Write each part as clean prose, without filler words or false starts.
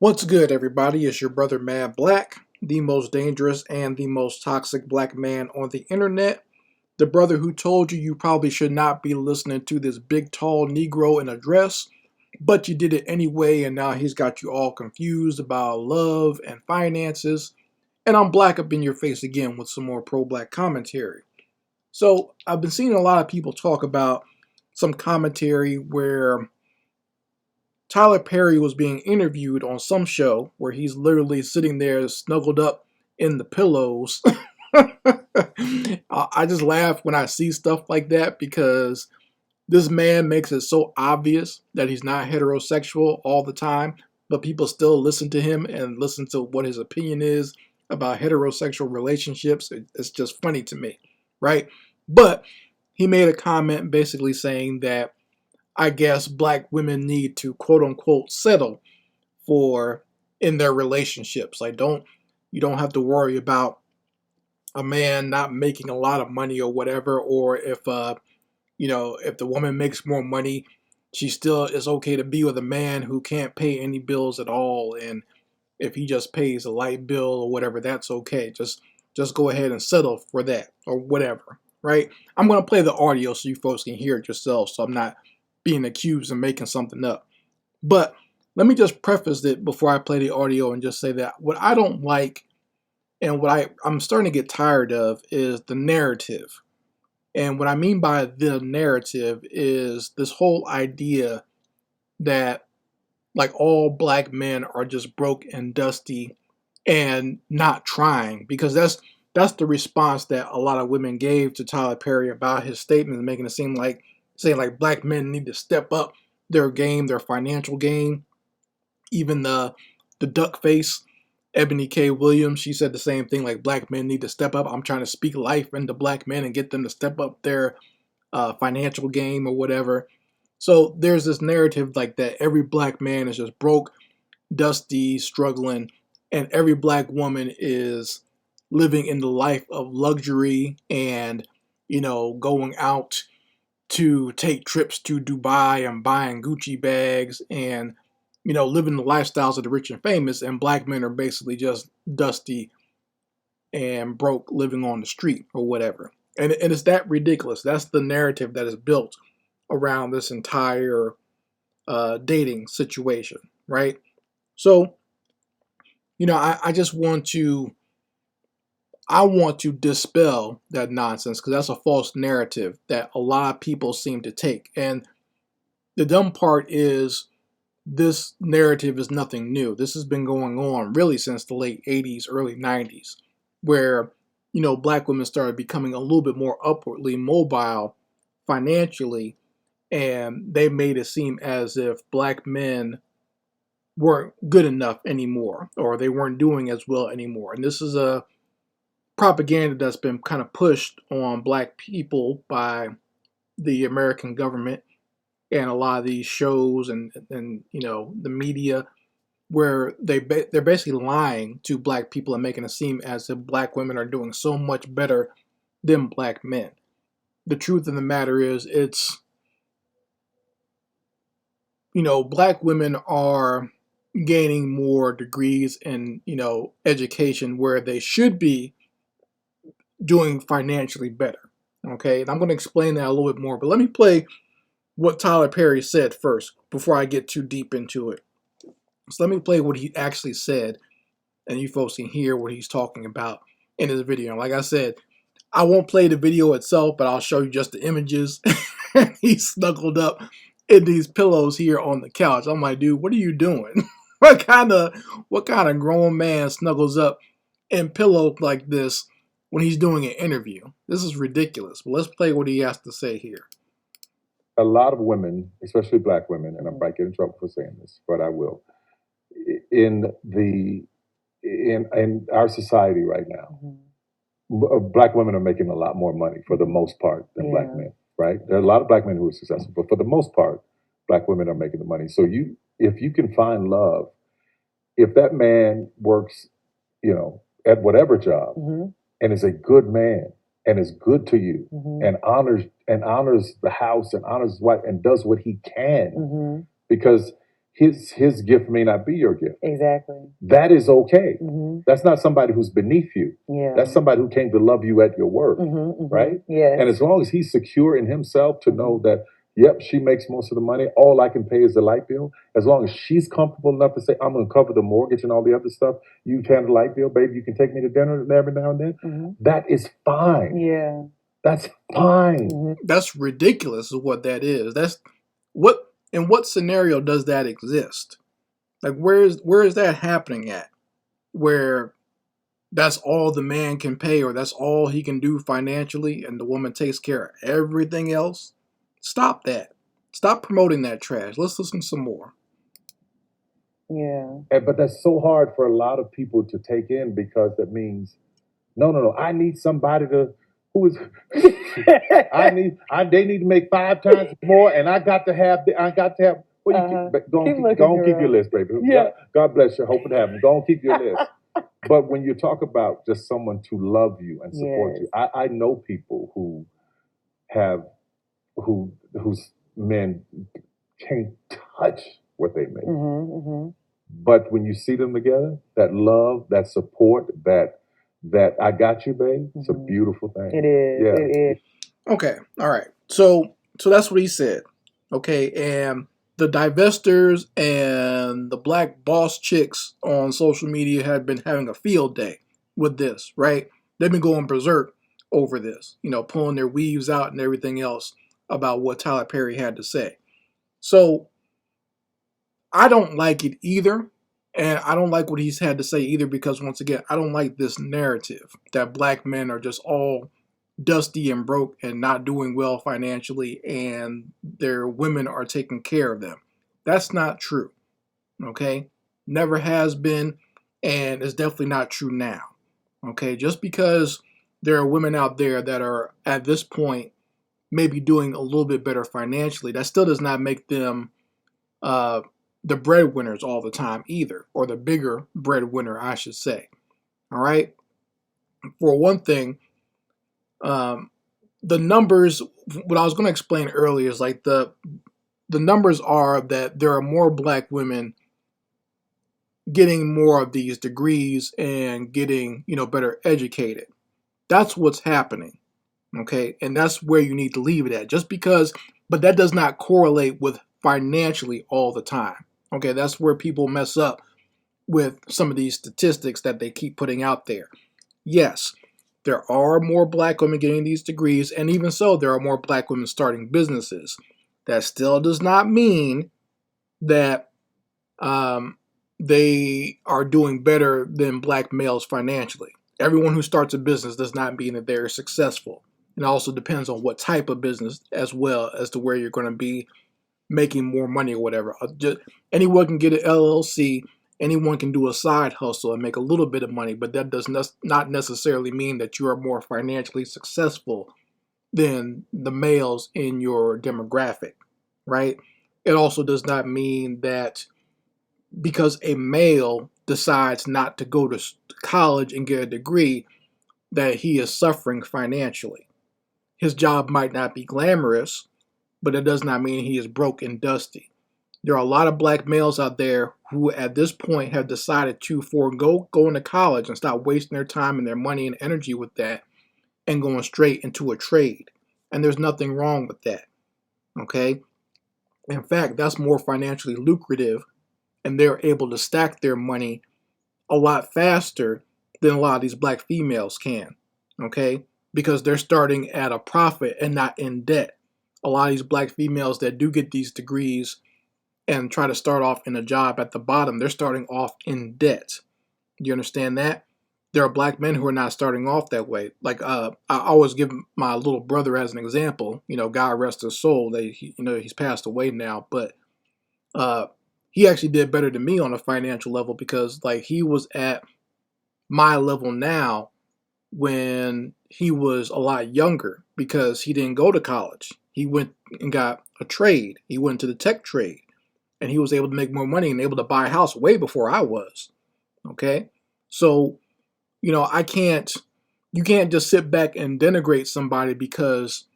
What's good, everybody? It's your brother Mad Black, the most dangerous and the most toxic black man on the internet. The brother who told you you probably should not be listening to this big, tall Negro in a dress, but you did it anyway, and now he's got you all confused about love and finances. And I'm black up in your face again with some more pro black commentary. So, I've been seeing a lot of people talk about some commentary where Tyler Perry was being interviewed on some show where he's literally sitting there snuggled up in the pillows. I just laugh when I see stuff like that because this man makes it so obvious that he's not heterosexual all the time, but people still listen to him and listen to what his opinion is about heterosexual relationships. It's just funny to me, right? But he made a comment basically saying that I guess black women need to quote unquote settle for in their relationships. Like you don't have to worry about a man not making a lot of money or whatever, or if if the woman makes more money, she still is okay to be with a man who can't pay any bills at all, and if he just pays a light bill or whatever, that's okay. Just go ahead and settle for that or whatever, right? I'm gonna play the audio so you folks can hear it yourself, so I'm not being accused of making something up. But let me just preface it before I play the audio and just say that what I don't like and what I'm starting to get tired of is the narrative. And what I mean by the narrative is this whole idea that like all black men are just broke and dusty and not trying, because that's the response that a lot of women gave to Tyler Perry about his statement, making it seem like saying like black men need to step up their game, their financial game. Even the duck face Ebony K. Williams, she said the same thing, like black men need to step up. I'm trying to speak life into black men and get them to step up their financial game or whatever. So there's this narrative like that every black man is just broke, dusty, struggling, and every black woman is living in the life of luxury and, going out to take trips to Dubai and buying Gucci bags and, living the lifestyles of the rich and famous, and black men are basically just dusty and broke living on the street or whatever. And it's that ridiculous. That's the narrative that is built around this entire dating situation, right? So, I just want to dispel that nonsense because that's a false narrative that a lot of people seem to take. And the dumb part is this narrative is nothing new. This has been going on really since the late 80s, early 90s, where, black women started becoming a little bit more upwardly mobile financially, and they made it seem as if black men weren't good enough anymore or they weren't doing as well anymore. And this is a propaganda that's been kind of pushed on black people by the American government and a lot of these shows and the media, where they're basically lying to black people and making it seem as if black women are doing so much better than black men. The truth of the matter is black women are gaining more degrees in education where they should be doing financially better. Okay, and I'm going to explain that a little bit more, but let me play what Tyler Perry said first before I get too deep into it. So let me play what he actually said, and you folks can hear what he's talking about in his video. Like I said, I won't play the video itself, but I'll show you just the images. He's snuggled up in these pillows here on the couch. I'm like, dude, what are you doing? what kind of grown man snuggles up in pillow like this when he's doing an interview? This is ridiculous. But let's play what he has to say here. A lot of women, especially black women, and I might get in trouble for saying this, but I will. In the in our society right now, black women are making a lot more money for the most part than black men. Right? There are a lot of black men who are successful, but for the most part, black women are making the money. So if you can find love, if that man works, at whatever job, and is a good man and is good to you, and honors the house and honors his wife and does what he can, because his gift may not be your gift. Exactly. That is okay. That's not somebody who's beneath you. Yeah. That's somebody who came to love you at your worth, right? Yes. And as long as he's secure in himself to know that, yep, she makes most of the money, all I can pay is the light bill. As long as she's comfortable enough to say, I'm going to cover the mortgage and all the other stuff, you handle the light bill, baby, you can take me to dinner every now and then. That is fine. Yeah. That's fine. That's ridiculous is what that is. That's what, in what scenario does that exist? Like where is that happening at? Where that's all the man can pay or that's all he can do financially and the woman takes care of everything else? Stop that. Stop promoting that trash. Let's listen some more. Yeah. But that's so hard for a lot of people to take in because that means, no. I need somebody who is. They need to make 5 times more, and I got to have. Well, go on, keep your list, baby. Yeah. God bless you. Hope it happens. Go on, keep your list. But when you talk about just someone to love you and support you, I know people whose men can't touch what they make. But when you see them together, that love, that support, that I got you, babe, it's a beautiful thing. It is. Yeah. It is. Okay. All right. So that's what he said. Okay. And the divestors and the black boss chicks on social media had been having a field day with this, right? They've been going berserk over this, pulling their weaves out and everything else about what Tyler Perry had to say. So I don't like it either. And I don't like what he's had to say either because, once again, I don't like this narrative that black men are just all dusty and broke and not doing well financially and their women are taking care of them. That's not true. Okay? Never has been, and it's definitely not true now. Okay? Just because there are women out there that are at this point maybe doing a little bit better financially, that still does not make them the breadwinners all the time either, or the bigger breadwinner, I should say. All right? For one thing, the numbers, what I was going to explain earlier is like the numbers are that there are more black women getting more of these degrees and getting, better educated. That's what's happening. Okay? And that's where you need to leave it at. Just because, but that does not correlate with financially all the time. Okay? That's where people mess up with some of these statistics that they keep putting out there. Yes, there are more black women getting these degrees, and even so, there are more black women starting businesses. That still does not mean that they are doing better than black males financially. Everyone who starts a business does not mean that they're successful. It also depends on what type of business as well as to where you're going to be making more money or whatever. Anyone can get an LLC. Anyone can do a side hustle and make a little bit of money, but that does not necessarily mean that you are more financially successful than the males in your demographic, right? It also does not mean that because a male decides not to go to college and get a degree, that he is suffering financially. His job might not be glamorous, but it does not mean he is broke and dusty. There are a lot of black males out there who at this point have decided to forego going to college and stop wasting their time and their money and energy with that and going straight into a trade. And there's nothing wrong with that. Okay? In fact, that's more financially lucrative and they're able to stack their money a lot faster than a lot of these black females can. Okay? Because they're starting at a profit and not in debt. A lot of these black females that do get these degrees and try to start off in a job at the bottom, they're starting off in debt. You understand that? There are black men who are not starting off that way. Like I always give my little brother as an example. God rest his soul. He's passed away now, but he actually did better than me on a financial level because like he was at my level now when he was a lot younger because he didn't go to college. He went and got a trade. He went to the tech trade. And he was able to make more money and able to buy a house way before I was. Okay? So, you can't just sit back and denigrate somebody because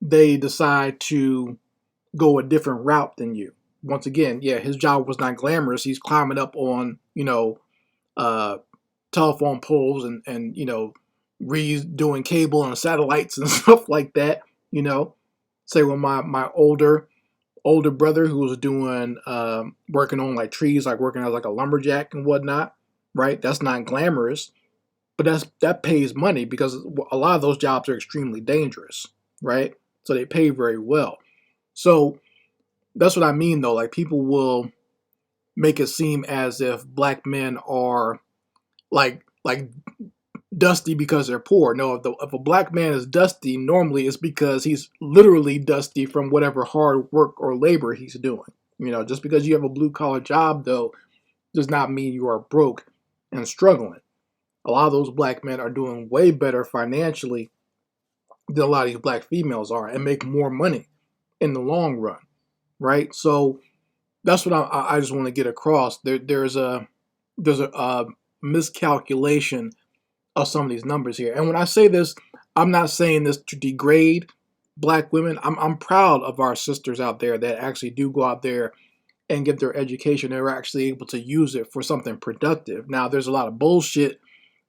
they decide to go a different route than you. once again, yeah, his job was not glamorous. He's climbing up on, uh, telephone poles and redoing cable and satellites and stuff like that. You know, say when my older brother who was doing working on like trees, like working as like a lumberjack and whatnot, right? That's not glamorous, but that pays money because a lot of those jobs are extremely dangerous, right? So they pay very well. So that's what I mean though. Like people will make it seem as if black men are like dusty because they're poor. No, if a black man is dusty, normally it's because he's literally dusty from whatever hard work or labor he's doing. Just because you have a blue collar job though does not mean you are broke and struggling. A lot of those black men are doing way better financially than a lot of these black females are and make more money in the long run, right? So that's what I just want to get across. There's a miscalculation of some of these numbers here. And when I say this, I'm not saying this to degrade black women. I'm proud of our sisters out there that actually do go out there and get their education. They're actually able to use it for something productive. Now, there's a lot of bullshit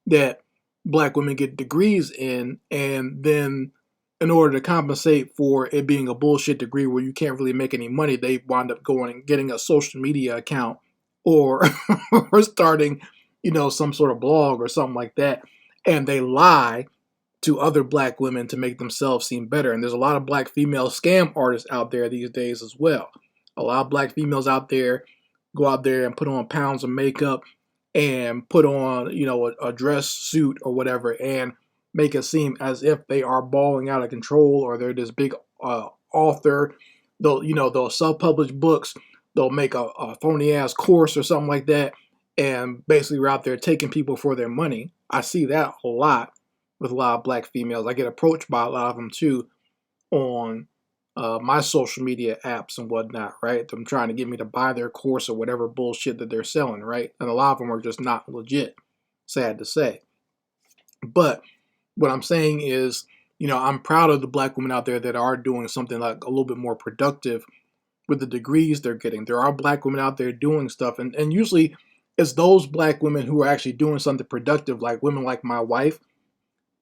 that black women get degrees in, and then in order to compensate for it being a bullshit degree where you can't really make any money, they wind up going and getting a social media account or or starting, some sort of blog or something like that, and they lie to other black women to make themselves seem better. And there's a lot of black female scam artists out there these days as well. A lot of black females out there go out there and put on pounds of makeup and put on, a dress suit or whatever and make it seem as if they are balling out of control or they're this big author. They'll self-publish books. They'll make a phony ass course or something like that. And basically we're out there taking people for their money. I see that a lot with a lot of black females. I get approached by a lot of them too on my social media apps and whatnot, right? Them trying to get me to buy their course or whatever bullshit that they're selling, right? And a lot of them are just not legit, sad to say. But what I'm saying is, I'm proud of the black women out there that are doing something like a little bit more productive with the degrees they're getting. There are black women out there doing stuff, and usually it's those black women who are actually doing something productive, like women like my wife,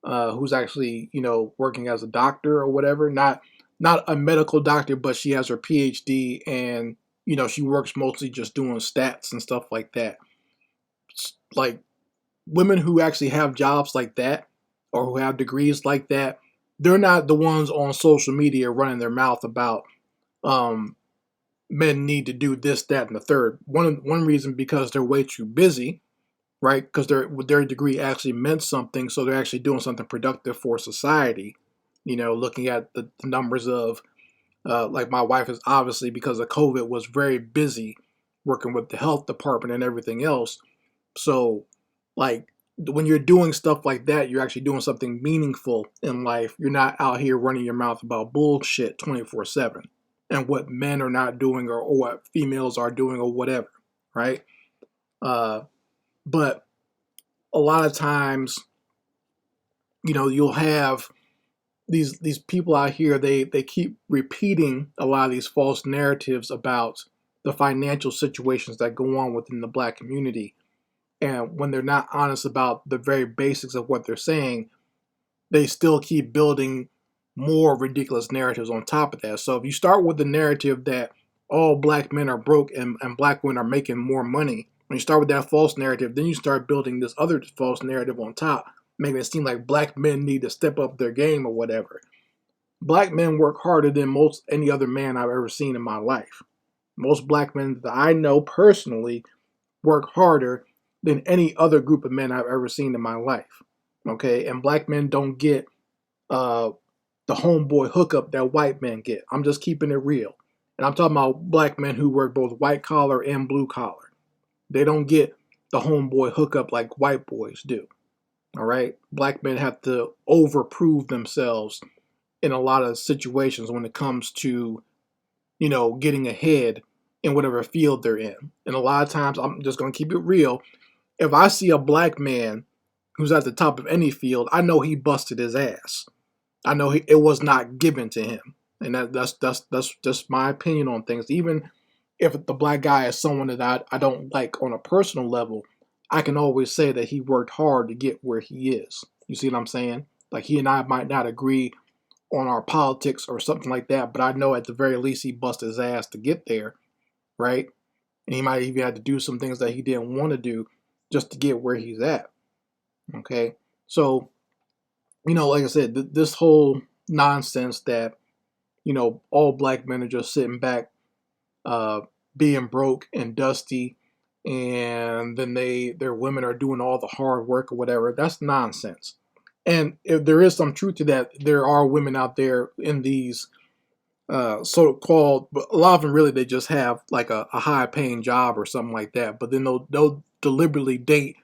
who's actually, working as a doctor or whatever, not a medical doctor, but she has her PhD and, she works mostly just doing stats and stuff like that. Like women who actually have jobs like that or who have degrees like that, they're not the ones on social media running their mouth about men need to do this, that, and the third. One reason because they're way too busy, right? Because their degree actually meant something, so they're actually doing something productive for society. Looking at the numbers of, like my wife is obviously because of COVID was very busy working with the health department and everything else. So, like when you're doing stuff like that, you're actually doing something meaningful in life. You're not out here running your mouth about bullshit 24/7 and what men are not doing or what females are doing or whatever, right? But a lot of times, you'll have these people out here, they keep repeating a lot of these false narratives about the financial situations that go on within the black community. And when they're not honest about the very basics of what they're saying, they still keep building more ridiculous narratives on top of that. So if you start with the narrative that all black men are broke and black women are making more money, when you start with that false narrative, then you start building this other false narrative on top, making it seem like black men need to step up their game or whatever. Black men work harder than most any other man I've ever seen in my life. Most black men that I know personally work harder than any other group of men I've ever seen in my life. Okay, and black men don't get uh, the homeboy hookup that white men get. I'm just keeping it real. And I'm talking about black men who work both white collar and blue collar. They don't get the homeboy hookup like white boys do. All right, black men have to overprove themselves in a lot of situations when it comes to, getting ahead in whatever field they're in. And a lot of times, I'm just going to keep it real. If I see a black man who's at the top of any field, I know he busted his ass. I know it was not given to him. And that's just my opinion on things. Even if the black guy is someone that I don't like on a personal level, I can always say that he worked hard to get where he is. You see what I'm saying? Like, he and I might not agree on our politics or something like that, but I know at the very least he busted his ass to get there, right? And he might even have to do some things that he didn't want to do just to get where he's at. Okay, so like I said, this whole nonsense that all black men are just sitting back, uh, being broke and dusty, and then their women are doing all the hard work or whatever. That's nonsense. And if there is some truth to that, there are women out there in these so-called, but a lot of them really they just have like a high-paying job or something like that. But then they'll deliberately date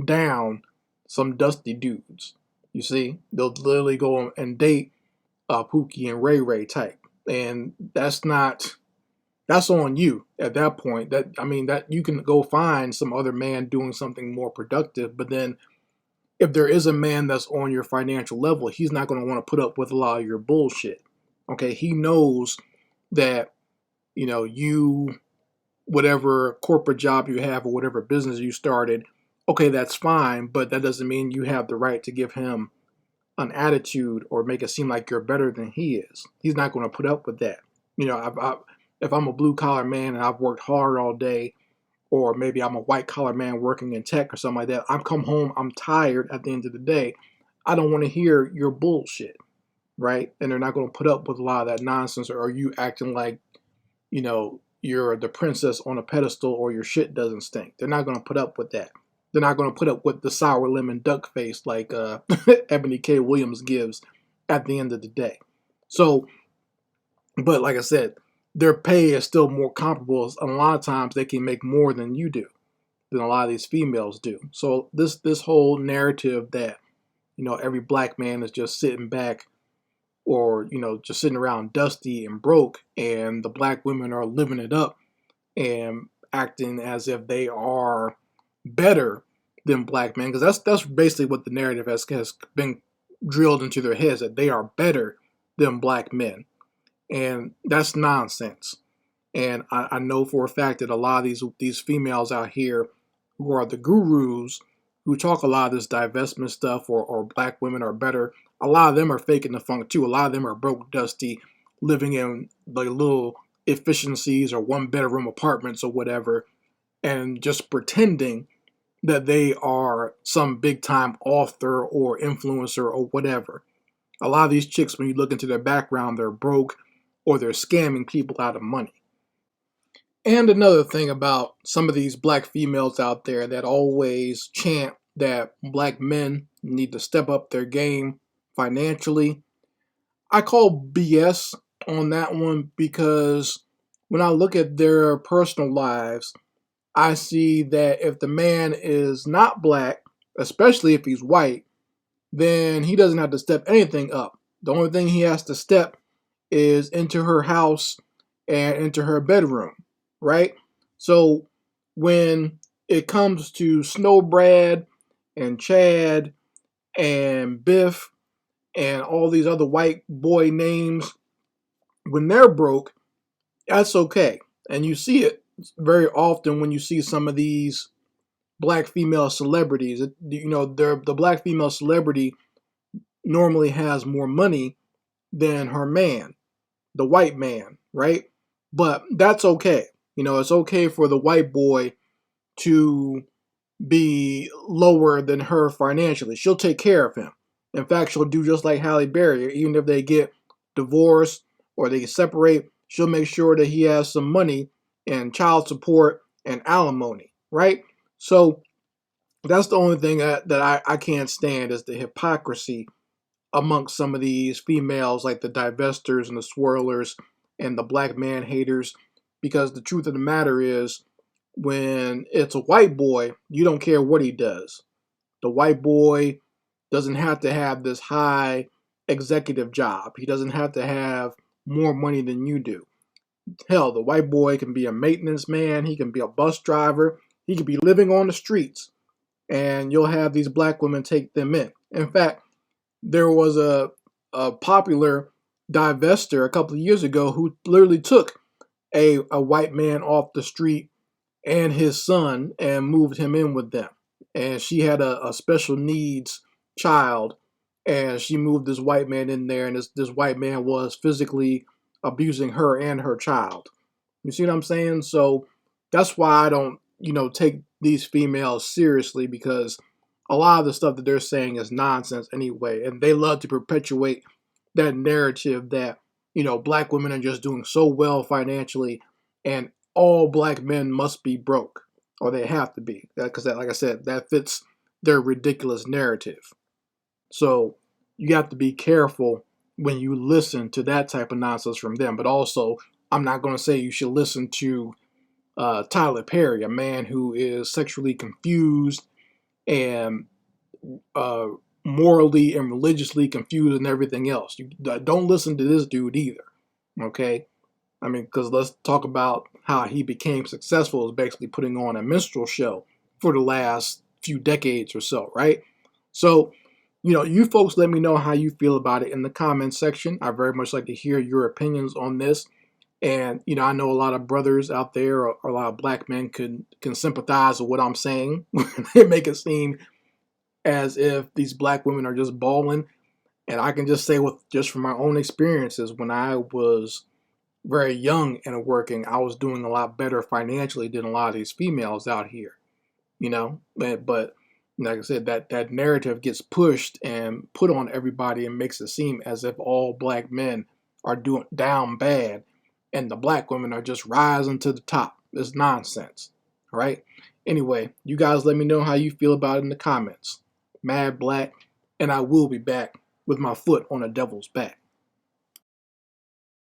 down some dusty dudes. You see, they'll literally go and date Pookie and Ray Ray type, and that's on you at that point. That you can go find some other man doing something more productive, but then if there is a man that's on your financial level, he's not going to want to put up with a lot of your bullshit. Okay, he knows that you, whatever corporate job you have or whatever business you started, okay, that's fine, but that doesn't mean you have the right to give him an attitude or make it seem like you're better than he is. He's not going to put up with that. If I'm a blue collar man and I've worked hard all day, or maybe I'm a white collar man working in tech or something like that, I'm come home, I'm tired at the end of the day. I don't want to hear your bullshit, right? And they're not going to put up with a lot of that nonsense, or are you acting like, you're the princess on a pedestal or your shit doesn't stink. They're not going to put up with that. They're not going to put up with the sour lemon duck face like Ebony K. Williams gives at the end of the day. So, but like I said, their pay is still more comparable. And a lot of times they can make more than you do, than a lot of these females do. So this whole narrative that, every black man is just sitting back or, just sitting around dusty and broke, and the black women are living it up and acting as if they are better than black men, because that's basically what the narrative has been drilled into their heads, that they are better than black men, and that's nonsense. And I know for a fact that a lot of these females out here who are the gurus, who talk a lot of this divestment stuff, or black women are better, a lot of them are faking the funk too. A lot of them are broke, dusty, living in like little efficiencies or one bedroom apartments or whatever, and just pretending that they are some big time author or influencer or whatever. A lot of these chicks, when you look into their background, they're broke or they're scamming people out of money. And another thing about some of these black females out there that always chant that black men need to step up their game financially, I call BS on that one, because when I look at their personal lives, I see that if the man is not black, especially if he's white, then he doesn't have to step anything up. The only thing he has to step is into her house and into her bedroom, right? So when it comes to Snowbrad and Chad and Biff and all these other white boy names, when they're broke, that's okay. And you see it very often when you see some of these black female celebrities. The black female celebrity normally has more money than her man, the white man, right? But that's okay. It's okay for the white boy to be lower than her financially. She'll take care of him. In fact, she'll do just like Halle Berry. Even if they get divorced or they separate, she'll make sure that he has some money and child support and alimony, right? So that's the only thing that I can't stand, is the hypocrisy amongst some of these females, like the divestors and the swirlers and the black man haters. Because the truth of the matter is, when it's a white boy, you don't care what he does. The white boy doesn't have to have this high executive job. He doesn't have to have more money than you do. Hell, the white boy can be a maintenance man. He can be a bus driver. He can be living on the streets. And you'll have these black women take them in. In fact, there was a popular divester a couple of years ago who literally took a white man off the street and his son and moved him in with them. And she had a special needs child, and she moved this white man in there, and this white man was physically abusing her and her child. You see what I'm saying? So that's why I don't, take these females seriously, because a lot of the stuff that they're saying is nonsense anyway, and they love to perpetuate that narrative that, black women are just doing so well financially, and all black men must be broke, or they have to be. Because that, like I said, that fits their ridiculous narrative. So you have to be careful when you listen to that type of nonsense from them. But also, I'm not going to say you should listen to Tyler Perry, a man who is sexually confused and uh, morally and religiously confused and everything else. You don't listen to this dude either. Okay? I mean, because let's talk about how he became successful, is basically putting on a minstrel show for the last few decades or so, right? So, you folks let me know how you feel about it in the comments section. I very much like to hear your opinions on this. And, I know a lot of brothers out there, or a lot of black men can sympathize with what I'm saying. They make it seem as if these black women are just balling. And I can just say, just from my own experiences, when I was very young and working, I was doing a lot better financially than a lot of these females out here, but like I said, that narrative gets pushed and put on everybody and makes it seem as if all black men are doing down bad and the black women are just rising to the top. It's nonsense, right? Anyway, you guys let me know how you feel about it in the comments. Mad Black, and I will be back with my foot on the devil's back.